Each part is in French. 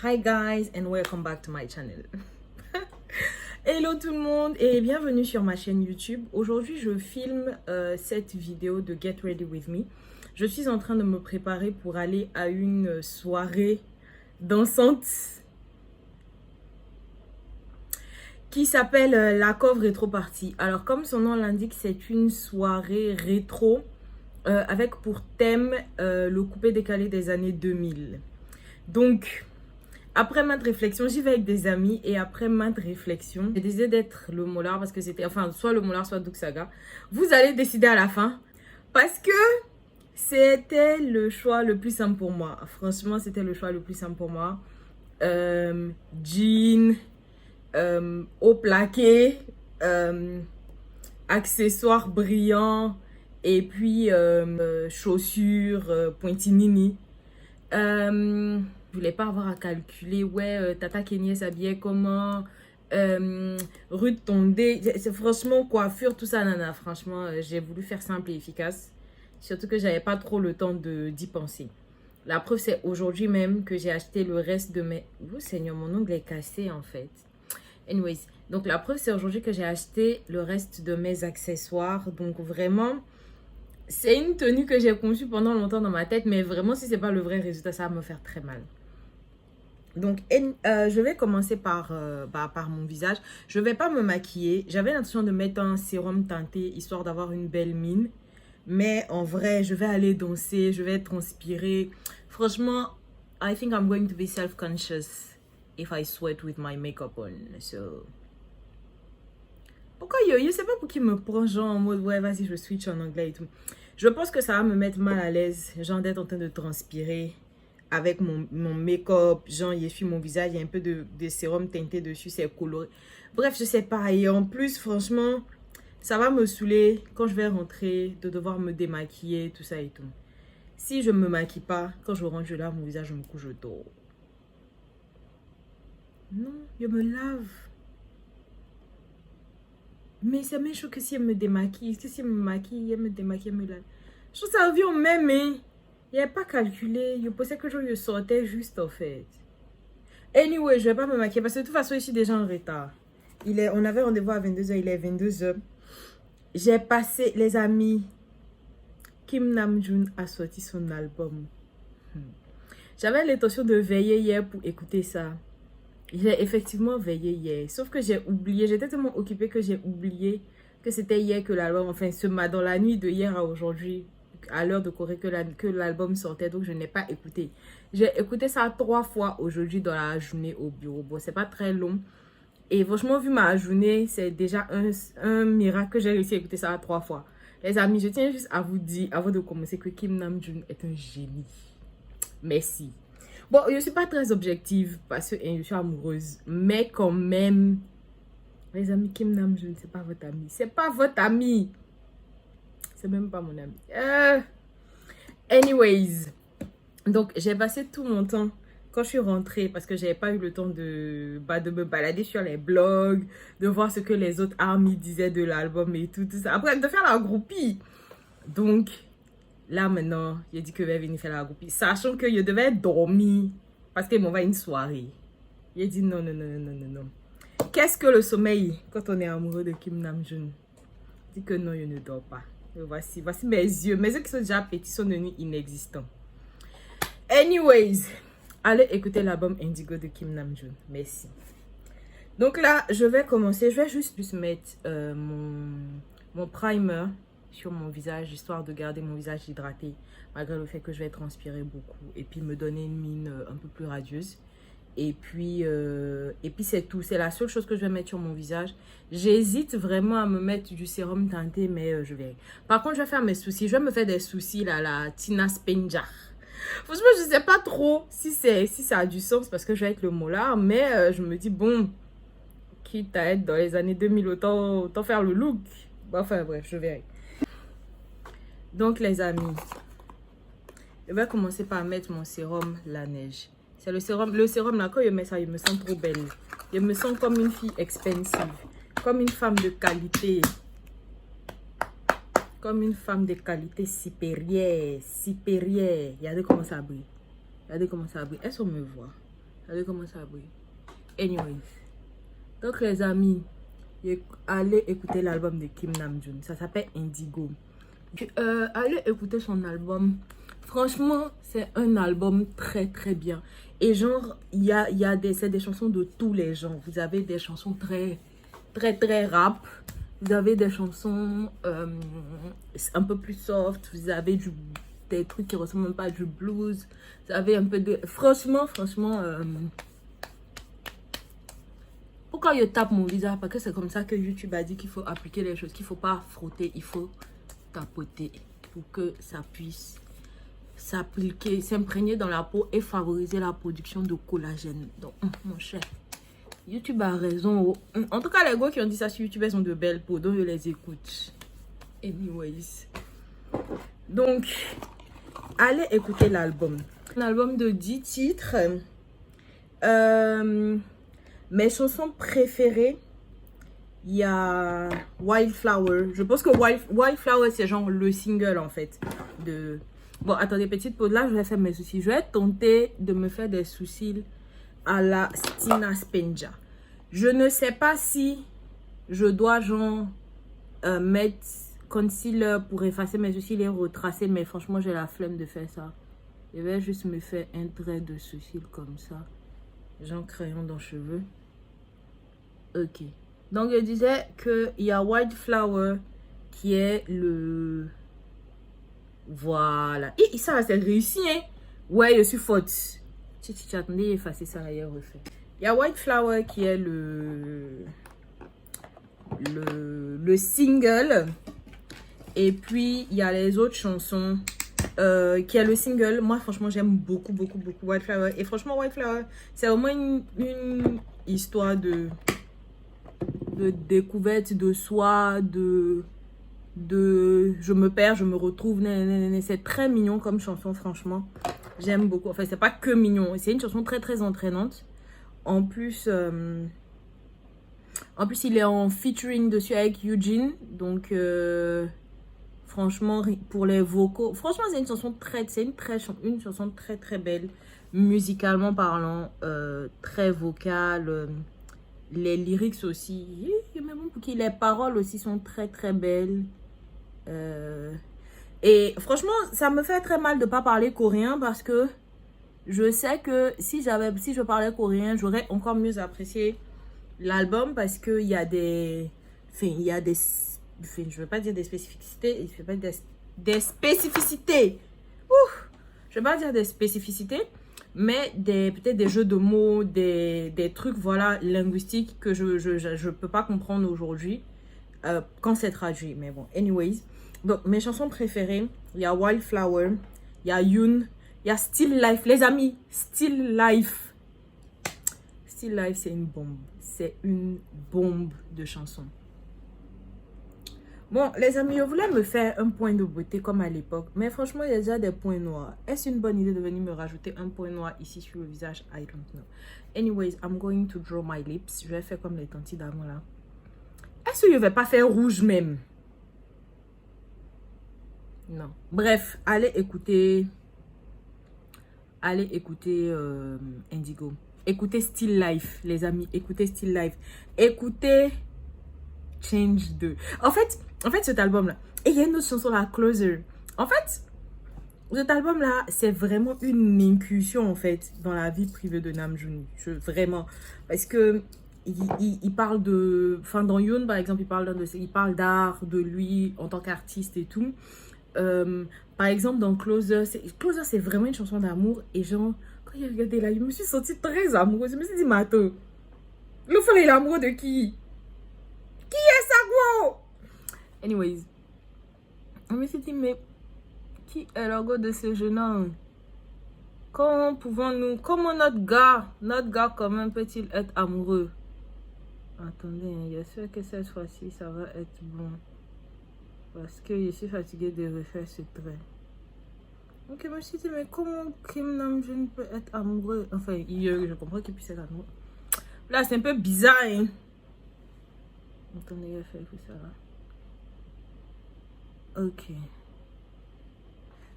Hi guys and welcome back to my channel. Hello tout le monde et bienvenue sur ma chaîne YouTube. Aujourd'hui je filme cette vidéo de Get Ready With Me. Je suis en train de me préparer pour aller à une soirée dansante qui s'appelle la Cove Rétro Party. Alors comme son nom l'indique, c'est une soirée rétro avec pour thème le coupé décalé des années 2000. Donc après maintes réflexions, j'y vais avec des amis et après maintes réflexions, j'ai décidé d'être le Molar parce que c'était, enfin, soit le Molar, soit Doug Saga. Vous allez décider à la fin parce que c'était le choix le plus simple pour moi. Franchement, c'était le choix le plus simple pour moi. Jean, haut plaqué, accessoires brillants et puis chaussures pointinini. Je voulais pas avoir à calculer, ouais, Tata Kenya s'habillait comment, Ruth Tondé, c'est franchement coiffure, tout ça, nana, franchement, j'ai voulu faire simple et efficace, surtout que j'avais pas trop le temps d'y penser. La preuve, c'est aujourd'hui même que j'ai acheté le reste de mes... Oh Seigneur, mon ongle est cassé en fait. Anyways, donc la preuve, c'est aujourd'hui que j'ai acheté le reste de mes accessoires, donc vraiment... C'est une tenue que j'ai conçue pendant longtemps dans ma tête, mais vraiment, si c'est pas le vrai résultat, ça va me faire très mal. Donc, je vais commencer par mon visage. Je ne vais pas me maquiller. J'avais l'intention de mettre un sérum teinté, histoire d'avoir une belle mine. Mais en vrai, je vais aller danser, je vais transpirer. Franchement, I think I'm going to be self-conscious if I sweat with my makeup on. So... Pourquoi je sais pas pour qui me prend genre en mode ouais vas-y je switch en anglais et tout. Je pense que ça va me mettre mal à l'aise, genre d'être en train de transpirer avec mon make-up, genre il essuie mon visage, il y a un peu de sérum teinté dessus, c'est coloré. Bref, je sais pas, et en plus franchement, ça va me saouler quand je vais rentrer de devoir me démaquiller, tout ça et tout. Si je me maquille pas, quand je rentre, je lave mon visage, je me couche, je dors. Non, je me lave. Mais c'est même chose que si elle me démaquille. Que si elle me maquille, elle me démaquille, elle me lave. Je trouve ça revient au même, hein. Il n'y a pas calculé. Je pensais que je sortais juste, en fait. Anyway, je vais pas me maquiller parce que de toute façon, je suis déjà en retard. On avait rendez-vous à 22h, il est 22h. J'ai passé, les amis, Kim Namjoon a sorti son album. J'avais l'intention de veiller hier pour écouter ça. J'ai effectivement veillé hier. Sauf que j'ai oublié. J'étais tellement occupée que j'ai oublié que c'était hier que l'album... Enfin, dans la nuit de hier à aujourd'hui, à l'heure de Corée, que l'album sortait. Donc, je n'ai pas écouté. J'ai écouté ça 3 fois aujourd'hui dans la journée au bureau. Bon, c'est pas très long. Et franchement, vu ma journée, c'est déjà un miracle que j'ai réussi à écouter ça 3 fois. Les amis, je tiens juste à vous dire, avant de commencer, que Kim Namjoon est un génie. Merci. Bon, je ne suis pas très objective parce que je suis amoureuse. Mais quand même, les amis, Kim Namjoon, c'est pas votre ami. C'est pas votre ami. C'est même pas mon ami. Anyways, donc j'ai passé tout mon temps quand je suis rentrée parce que j'avais pas eu le temps de me balader sur les blogs, de voir ce que les autres ARMY disaient de l'album et tout ça. Après, de faire la groupie. Donc... Là, maintenant, il a dit que je vais venir faire la groupie. Sachant que je devais dormir parce qu'il m'envoie une soirée. Il a dit non, non, non, non, non, non. Qu'est-ce que le sommeil quand on est amoureux de Kim Namjoon? Il dit que non, je ne dors pas. Et voici mes yeux. Mes yeux qui sont déjà petits sont devenus inexistants. Anyways, allez écouter l'album Indigo de Kim Namjoon. Merci. Donc là, je vais commencer. Je vais juste mettre mon primer sur mon visage, histoire de garder mon visage hydraté, malgré le fait que je vais transpirer beaucoup, et puis me donner une mine un peu plus radieuse. Et puis c'est tout. C'est la seule chose que je vais mettre sur mon visage. J'hésite vraiment à me mettre du sérum teinté, mais je vais. Par contre, je vais faire mes sourcils. Je vais me faire des sourcils à la Tina Spenjar. Franchement, je sais pas trop si ça a du sens parce que je vais être le molar, mais je me dis, bon, quitte à être dans les années 2000, autant faire le look. Enfin, bref, je verrai. Donc les amis, je vais commencer par mettre mon sérum La Neige. C'est le sérum là, quand je mets ça, je me sens trop belle. Je me sens comme une fille expensive, comme une femme de qualité. Comme une femme de qualité supérieure. Regardez comment ça brille. Regardez comment ça brille. Est-ce qu'on me voit? Regardez comment ça brille. Anyways. Donc les amis, allez écouter l'album de Kim Namjoon. Ça s'appelle Indigo. Allez écouter son album. Franchement, c'est un album très très bien. Et genre, c'est des chansons de tous les genres. Vous avez des chansons très très très rap. Vous avez des chansons un peu plus soft. Vous avez des trucs qui ressemblent même pas à du blues. Vous avez un peu de... Franchement, pourquoi je tape mon visage? Parce que c'est comme ça que YouTube a dit qu'il faut appliquer les choses. Qu'il ne faut pas frotter, il faut tapoter pour que ça puisse s'appliquer, s'imprégner dans la peau et favoriser la production de collagène. Donc, mon cher, YouTube a raison. En tout cas, les gars qui ont dit ça sur YouTube, elles ont de belles peaux, donc je les écoute. Anyways. Donc, allez écouter l'album. Un album de 10 titres. Mes chansons préférées, il y a Wildflower. Je pense que Wildflower, c'est genre le single en fait. Bon, attendez, petite pause. Là, je vais faire mes sourcils. Je vais tenter de me faire des sourcils à la Stina Spenja. Je ne sais pas si je dois genre mettre concealer pour effacer mes sourcils et retracer. Mais franchement, j'ai la flemme de faire ça. Je vais juste me faire un trait de sourcils comme ça. Genre crayon dans les cheveux. Ok. Donc, je disais qu'il y a Wildflower qui est le... Voilà. Et ça, c'est réussi, hein? Ouais, je suis faute. Si tu attendais, effacer ça ailleurs, refait. Il y a Wildflower qui est le single. Et puis, il y a les autres chansons qui est le single. Moi, franchement, j'aime beaucoup Wildflower. Et franchement, Wildflower, c'est au moins une histoire de découverte de soi, de je me perds, je me retrouve. C'est très mignon comme chanson, franchement. J'aime beaucoup. Enfin, c'est pas que mignon. C'est une chanson très, très entraînante. En plus, il est en featuring dessus avec Eugene. Donc, franchement, pour les vocaux, franchement, c'est une chanson une chanson très, très belle. Musicalement parlant, très vocale. Les lyrics aussi, les paroles aussi sont très, très belles. Et franchement, ça me fait très mal de ne pas parler coréen parce que je sais que si je parlais coréen, j'aurais encore mieux apprécié l'album parce qu'il y a des... je ne veux pas dire des spécificités, je ne veux pas dire des spécificités. Je ne vais pas dire des spécificités, mais peut-être des jeux de mots, des trucs, voilà, linguistiques que je ne peux pas comprendre aujourd'hui quand c'est traduit. Mais bon, anyways. Donc, mes chansons préférées, il y a Wildflower, il y a Yoon, il y a Still Life. Les amis, Still Life. Still Life, c'est une bombe. C'est une bombe de chansons. Bon, les amis, je voulais me faire un point de beauté comme à l'époque. Mais franchement, il y a déjà des points noirs. Est-ce une bonne idée de venir me rajouter un point noir ici sur le visage? I don't know. Anyways, I'm going to draw my lips. Je vais faire comme les tantis d'avant là. Est-ce que je ne vais pas faire rouge même? Non. Bref, allez écouter Indigo. Écoutez Still Life, les amis. Écoutez Still Life. Écoutez Change 2. En fait, cet album-là. Et il y a une autre chanson là, Closer. En fait, cet album-là, c'est vraiment une incursion, en fait, dans la vie privée de Namjoon. Vraiment. Parce que il parle de... Enfin, dans Yoon, par exemple, il parle d'art, de lui en tant qu'artiste et tout. Par exemple, dans Closer, c'est vraiment une chanson d'amour. Et genre, quand j'ai regardé là, je me suis sentie très amoureuse. Je me suis dit, mais attends, le fou, il est amoureux de qui? Qui est ça, gros? Anyways, je me suis dit, mais qui est le gars de ce jeune homme? Comment notre gars quand même peut-il être amoureux? Attendez, j'espère que cette fois-ci, ça va être bon. Parce que je suis fatiguée de refaire ce trait. Donc je me suis dit, mais comment Kim Namjoon peut être amoureux? Enfin, je comprends qu'il puisse être amoureux. Là, c'est un peu bizarre, hein? Attendez, je vais faire tout ça là. Ok.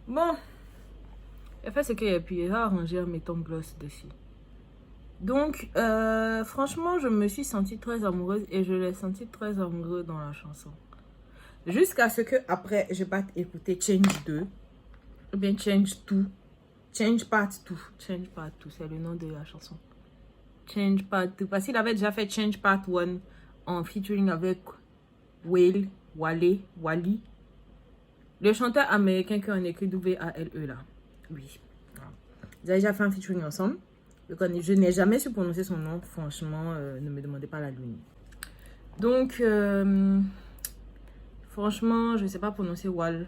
Bon. Je vais faire ce qu'il y a, puis je vais arranger en mettant gloss dessus. Donc, franchement, je me suis sentie très amoureuse et je l'ai senti très amoureux dans la chanson. Jusqu'à ce que après je parte écouter Change 2 ou bien Change 2. Change Part 2. Change Part 2, c'est le nom de la chanson. Change Part 2. Parce qu'il avait déjà fait Change Part 1 en featuring avec Wale, Wally. Le chanteur américain qui en écrit W-A-L-E là. Oui. Ils ont déjà fait un featuring ensemble. Je n'ai jamais su prononcer son nom. Franchement, ne me demandez pas la lune. Donc, franchement, je ne sais pas prononcer Wally.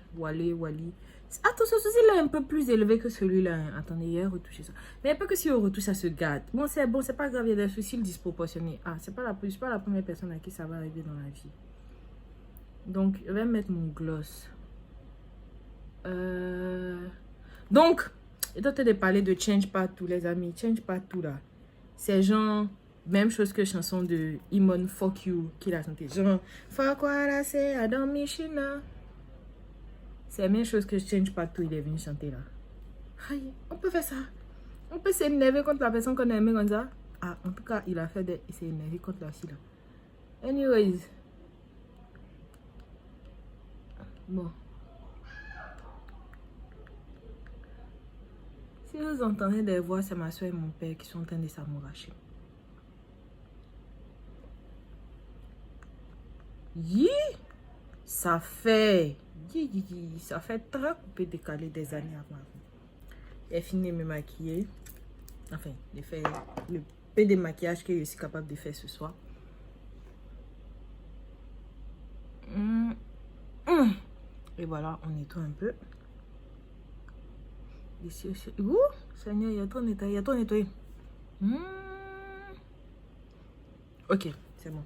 Attention, ceci là est un peu plus élevé que celui-là. Attendez, il a retouché ça. Mais pas que si on retouche, ça se gâte. Bon, c'est pas grave, il y a des soucis disproportionnés. Ah, c'est pas la première personne à qui ça va arriver dans la vie. Donc, je vais mettre mon gloss. Donc, je dois te parler de Change Part 2, les amis. Change Part 2 là. C'est genre, même chose que chanson de Imon Fuck You qu'il a chanté. Genre, fuck what I say, I don't mean shit now. C'est la même chose que Change Part 2, il est venu chanter là. Aïe, on peut faire ça. On peut s'énerver contre la personne qu'on a aimée comme ça. Ah, en tout cas, il a fait des... Il s'est énervé contre la fille là. Anyways. Bon. Si vous entendez des voix, c'est ma soeur et mon père qui sont en train de s'amouracher. Yi! Ça fait... Ça fait très coupé décalé des années avant. J'ai fini de me maquiller. Enfin, j'ai fait le peu de maquillage que je suis capable de faire ce soir. Et voilà, on nettoie un peu. Ici aussi. Ouh, Seigneur, il y a trop nettoyé. Il y a trop nettoyé. Ok, c'est bon.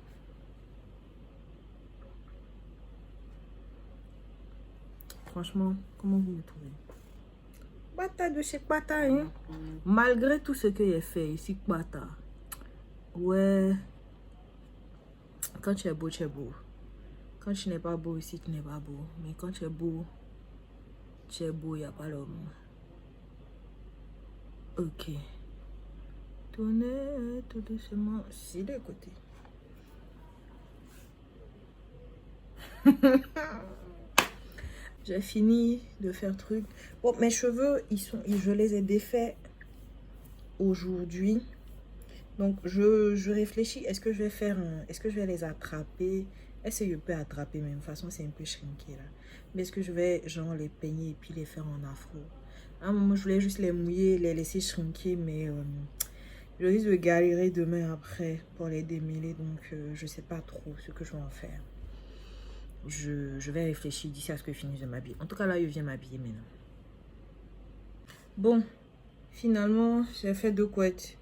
Franchement, comment vous me trouvez? Bata de chez Bata, hein? Malgré tout ce que j'ai fait ici, Bata. Ouais. Quand tu es beau, tu es beau. Quand tu n'es pas beau ici, tu n'es pas beau. Mais quand tu es beau, il n'y a pas l'homme. Ok. Tournez tout doucement. Si, de côté. J'ai fini de faire truc. Bon, mes cheveux, je les ai défaits aujourd'hui. Donc, je réfléchis. Est-ce que je vais faire est-ce que je vais les attraper? Est-ce que je peux attraper? Mais de toute façon, c'est un peu shrinké là. Mais est-ce que je vais, genre, les peigner et puis les faire en afro? À un moment, je voulais juste les mouiller, les laisser shrinker. Mais je risque de galérer demain après pour les démêler. Donc, je sais pas trop ce que je vais en faire. Je vais réfléchir d'ici à ce que je finisse de m'habiller. En tout cas, là, je viens m'habiller maintenant. Bon, finalement, j'ai fait 2 couettes.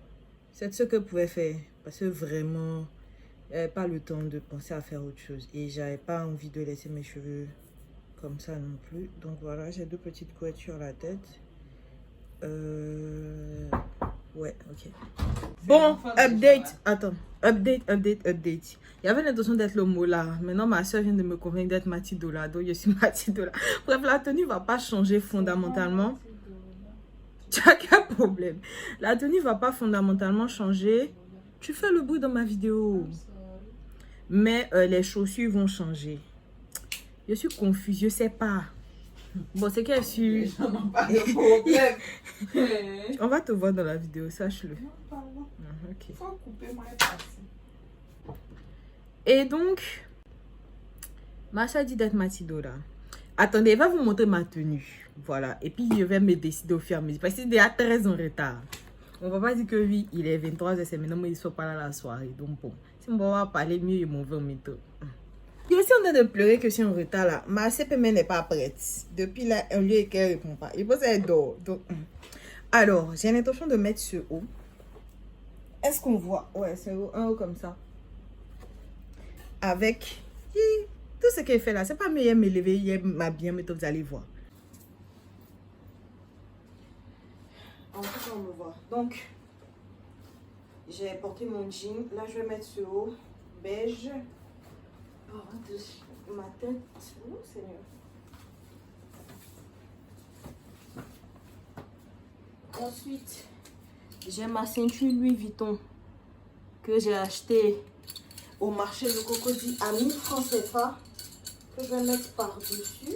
C'est ce que je pouvais faire. Parce que vraiment, j'avais pas le temps de penser à faire autre chose. Et j'avais pas envie de laisser mes cheveux comme ça non plus. Donc voilà, j'ai 2 petites couettes sur la tête. Ouais, ok. Bon, update. Attends. Update. Il y avait l'intention d'être le mot là. Maintenant, ma soeur vient de me convaincre d'être Matidola. Donc, je suis Matidola. Bref, la tenue ne va pas changer fondamentalement. Tu as quel problème? La tenue ne va pas fondamentalement changer. Tu fais le bruit dans ma vidéo. Mais les chaussures vont changer. Je suis confuse. Je sais pas. Bon, c'est qu'elle suit. On va te voir dans la vidéo, sache-le. Ok. Et donc, Macha dit d'être Matidola. Attendez, elle va vous montrer ma tenue. Voilà. Et puis, je vais me décider au fur et à mesure. Parce qu'il est déjà très en retard. On va pas dire que oui, il est 23h, c'est maintenant, mais il ne soit pas là la soirée. Donc, bon. Si on va parler mieux, il m'en veut au métro. Je suis en train de pleurer que je suis en retard là. Ma CPM n'est pas prête. Depuis là, un lieu et qu'elle ne répond pas. Il pense qu'elle dort. Donc, alors, j'ai l'intention de mettre ce haut. Est-ce qu'on voit? Ouais, c'est un haut comme ça. Avec tout ce qu'elle fait là. C'est pas mieux, elle m'élever, elle m'habiller, mais vous allez voir. En tout cas, on me voit. Donc, j'ai porté mon jean. Là, je vais mettre ce haut beige. Oh, ma tête. Oh, Seigneur. Ensuite, J'ai ma ceinture Louis Vuitton que j'ai acheté au marché de Cocody à 1000 francs CFA que je vais mettre par-dessus.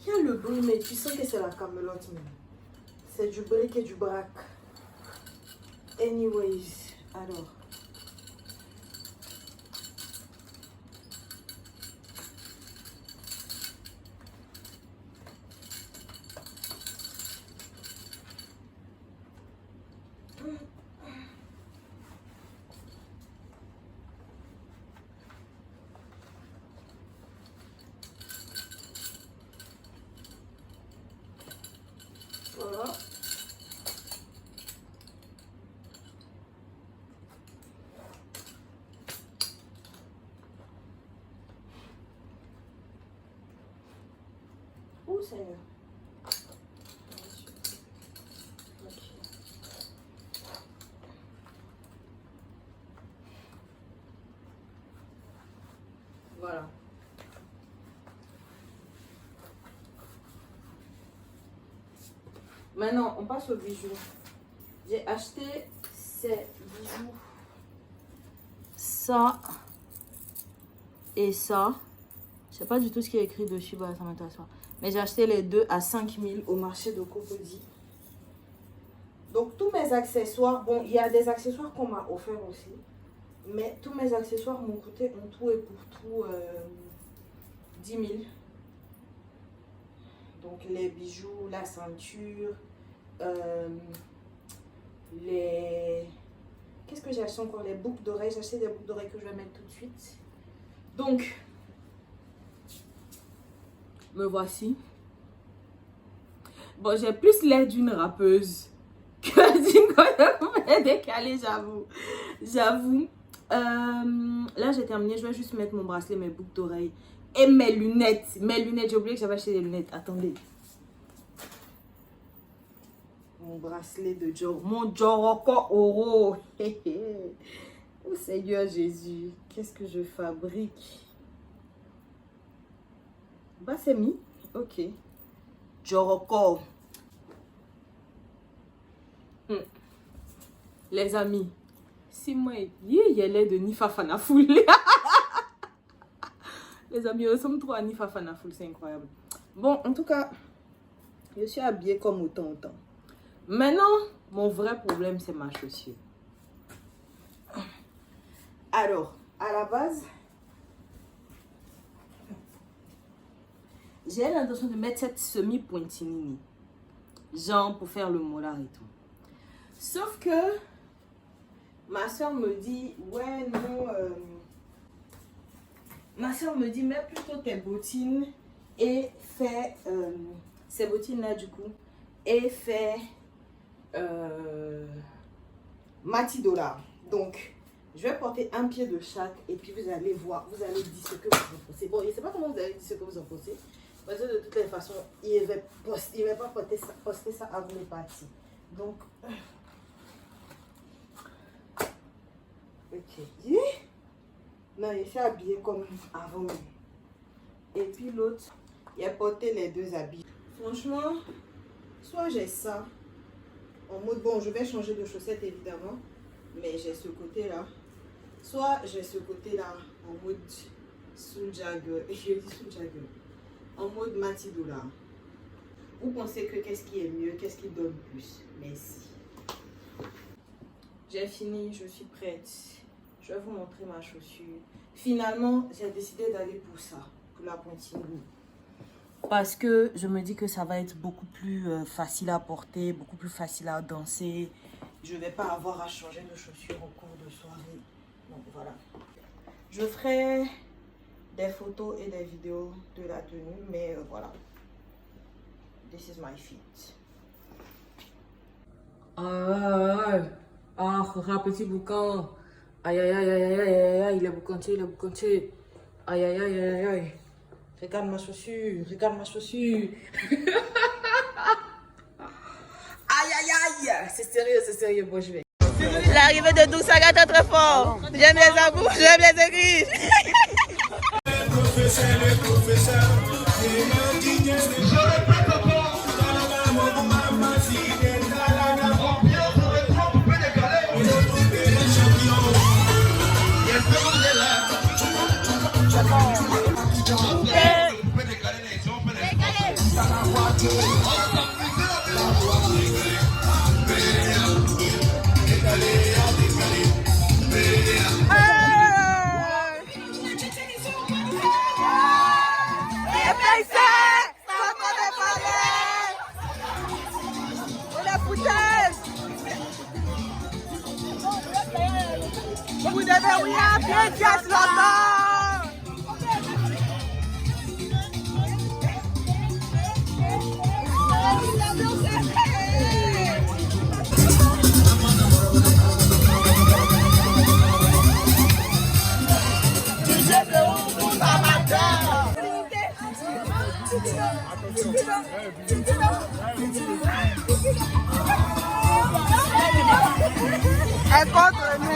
Il y a le bruit, mais tu sens que c'est la camelote même. C'est du bric et du brac. Anyways, alors. Voilà. Oh Seigneur. Ok. Voilà. Maintenant, on passe aux bijoux. J'ai acheté ces bijoux. Ça et ça. Je sais pas du tout ce qui est écrit dessus, bah, ça m'intéresse pas. Mais j'ai acheté les deux à 5000 au marché de Cocody. Donc tous mes accessoires, bon, il y a des accessoires qu'on m'a offert aussi. Mais tous mes accessoires m'ont coûté en tout et pour tout 10 000. Donc les bijoux, la ceinture, les... Qu'est-ce que j'ai acheté encore? Les boucles d'oreilles. J'ai acheté des boucles d'oreilles que je vais mettre tout de suite. Donc, me voici. Bon, j'ai plus l'air d'une rappeuse que d'une chorégraphe décalée, j'avoue. J'avoue. Là, j'ai terminé. Je vais juste mettre mon bracelet, mes boucles d'oreilles et mes lunettes. Mes lunettes, j'ai oublié que j'avais acheté des lunettes. Attendez. Mon bracelet de Dior. Mon Dior Oro. Oh Seigneur Jésus. Qu'est-ce que je fabrique? Bah, c'est mis. Ok. Dior. Les amis. Si moi, il y a l'air de Nifa Fanafoul. Les amis, nous sommes trop à Nifa Fanafoul, c'est incroyable. Bon, en tout cas, je suis habillée comme autant. Maintenant, mon vrai problème, c'est ma chaussure. Alors, à la base, j'ai l'intention de mettre cette semi-pointinini. Genre pour faire le molar et tout. Sauf que ma soeur me dit, ouais, non. Ma soeur me dit, mets plutôt tes bottines et fais ces bottines-là du coup. Et fais $10. Donc, je vais porter un pied de chaque et puis vous allez voir, vous allez dire ce que vous en pensez. Bon, je ne sais pas comment vous allez dire ce que vous en pensez. Parce que de toutes les façons, il ne va pas poster ça avant les parties. Donc, ok. Non, il s'est habillé comme avant même. Et puis l'autre, il a porté les deux habits. Franchement, soit j'ai ça, en mode, bon, je vais changer de chaussettes évidemment, mais j'ai ce côté-là. Soit j'ai ce côté-là, en mode sous jagger, je dis sous jagger, en mode $10. Vous pensez que qu'est-ce qui est mieux, qu'est-ce qui donne plus? Merci. J'ai fini, je suis prête. Je vais vous montrer ma chaussure. Finalement, j'ai décidé d'aller pour ça, pour la pointilline. Parce que je me dis que ça va être beaucoup plus facile à porter, beaucoup plus facile à danser. Je ne vais pas avoir à changer de chaussures au cours de soirée. Donc voilà. Je ferai des photos et des vidéos de la tenue, mais voilà. This is my feet. Petit boucan. Aïe, aïe, aïe, aïe, aïe, aïe, aïe, il est boucantier, il est boucantier. Aïe, aïe, aïe, aïe, aïe. Regarde ma chaussure, regarde ma chaussure. Aïe, aïe, aïe. C'est sérieux, bon, je vais. L'arrivée de Dousaga est très fort. J'aime les agous, j'aime les aiguilles. Le professeur, Vous devriez bien dire longtemps. Elle contre nous.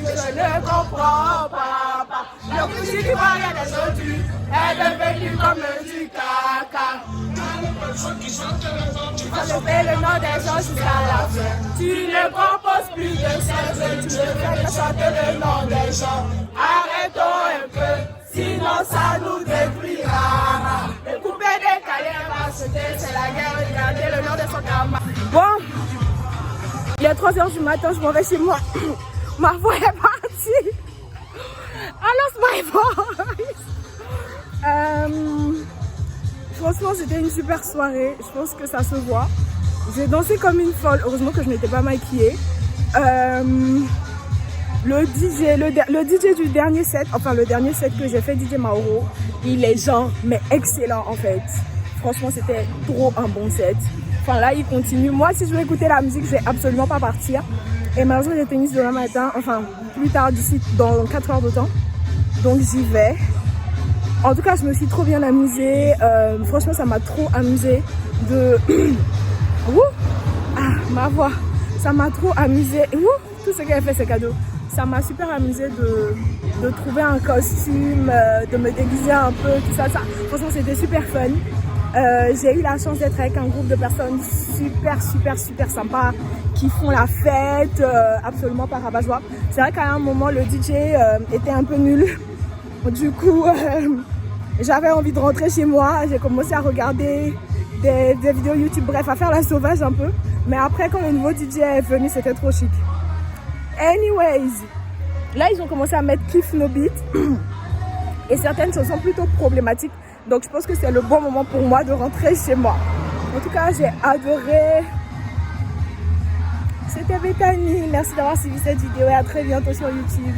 Je ne comprends pas. Le cousin du mariage des autres est devenu comme du caca. Quand je fais le nom des gens jusqu'à la fin, tu ne composes plus de sexe, tu ne fais que chanter le nom des gens. Arrêtons un peu, sinon ça nous détruira. Le coupé décalé va sauter, c'est la guerre, regardez le nom de son camarade. Bon, il est 3h du matin, je m'en vais chez moi. Ma voix est partie. I lost my voice. Franchement, c'était une super soirée. Je pense que ça se voit. J'ai dansé comme une folle. Heureusement que je n'étais pas maquillée. Le DJ du dernier set, enfin le dernier set que j'ai fait, DJ Mauro, il est genre, mais excellent en fait. Franchement, c'était trop un bon set. Enfin là, il continue. Moi, si je veux écouter la musique, je vais absolument pas partir. Et malheureusement, j'ai tennis demain matin, enfin plus tard d'ici dans 4 heures de temps. Donc j'y vais. En tout cas, je me suis trop bien amusée. Franchement, ça m'a trop amusée de... ma voix. Ça m'a trop amusée. Tout ce qu'elle fait, c'est cadeau. Ça m'a super amusée de trouver un costume, de me déguiser un peu, tout ça. Franchement, c'était super fun. J'ai eu la chance d'être avec un groupe de personnes super sympas qui font la fête, absolument pas rabat-joie. C'est vrai qu'à un moment, le DJ était un peu nul. Du coup, j'avais envie de rentrer chez moi. J'ai commencé à regarder des vidéos YouTube, bref, à faire la sauvage un peu. Mais après, quand le nouveau DJ est venu, c'était trop chic. Anyways, là, ils ont commencé à mettre Kiff No Beat et certaines chansons plutôt problématiques. Donc, je pense que c'est le bon moment pour moi de rentrer chez moi. En tout cas, j'ai adoré. C'était Bethany. Merci d'avoir suivi cette vidéo et à très bientôt sur YouTube.